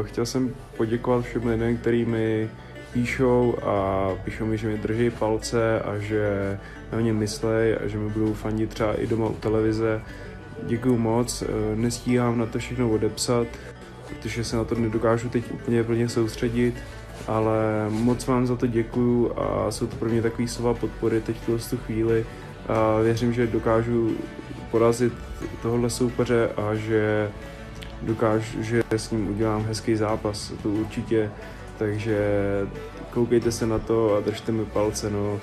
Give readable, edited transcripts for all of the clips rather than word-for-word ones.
chtěl jsem poděkovat všem lidem, kteří mi píšou a píšou mi, že mi drží palce a že na mě myslej a že mi budou fandit třeba i doma u televize. Děkuju moc, nestíhám na to všechno odepsat, protože se na to nedokážu teď úplně plně soustředit, ale moc vám za to děkuju a jsou to pro mě takové slova podpory teď v tu chvíli. A věřím, že dokážu porazit tohohle soupeře a že s ním udělám hezký zápas, to určitě. Takže koukejte se na to a držte mi palce, no.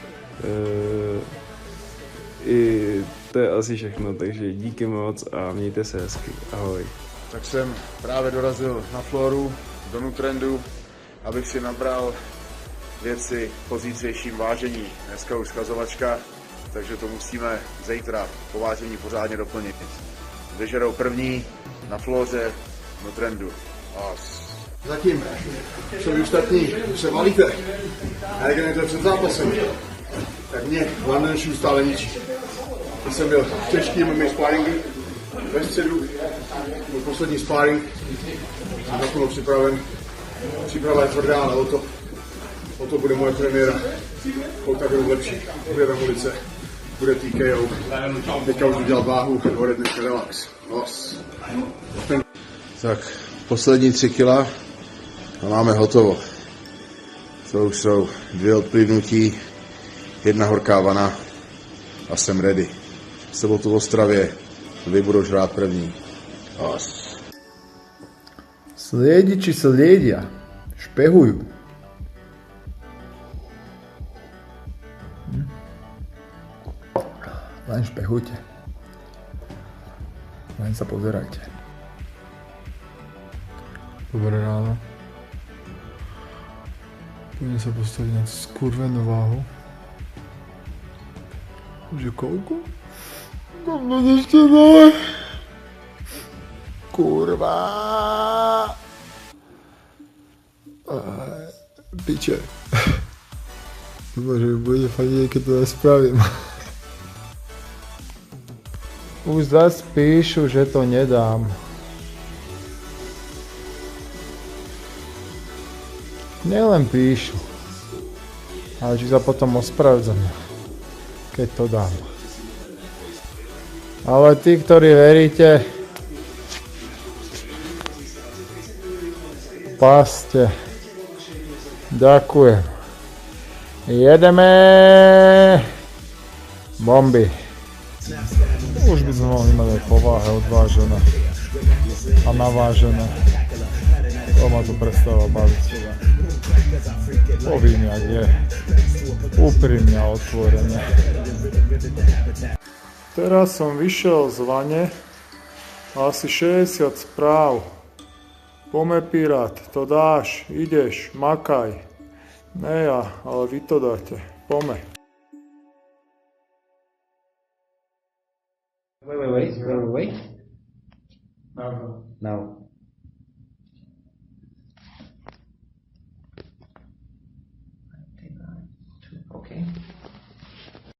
I to je asi všechno, takže díky moc a mějte se hezky. Ahoj. Tak jsem právě dorazil na Floru do Nutrendu, abych si nabral věci po zítřejším vážení. Dneska už schazovačka, takže to musíme zítra po vážení pořádně doplnit. Vyžerou první na Floře v Nutrendu. Zatím, co vy ostatní se valíte, regenerujete před zápasem, tak mě London Shoe stále ničí. Když jsem byl v těžkým MMA sparingu ve středu, můj poslední sparing, jsem naplno připraven. Příprava je tvrdá, ale o to bude moje premiéra. Pokud budu lepší, bude na ulice, bude TKO. Teďka už udělal váhu, bude dneska relax. Tak, poslední 3 kila a máme hotovo. To už jsou 2 odplivnutí, 1 horká vana a jsem ready. V sobotu v Ostravě, vy budou žrát první. Sliediči sliedia, špehujú. Len špehujte. Len sa pozerajte. Dobré ráno. Pôjdem sa postaviť na skurvenú váhu. Že koľko? Mám ešte dole. Kurva. Piče. Dúfam, že mi bude fadiť, keď to nespravím. Už zas píšu, že to nedám. Nielen píšu, ale či sa potom ospravedlňujú, keď to dám. Ale tí, ktorí veríte, páste. Ďakujem. Jedeme bomby. Už by sme mohli mať aj pováhe odvážené a navážené. To ma to prestáva baviť. Povím, jak je. Úprimne a otvorene. Teraz som vyšiel z vane a asi 60 správ. Pome pirát, to dáš, ideš, makaj. Ne ja, ale vy to dáte. Pome. Wait. Now.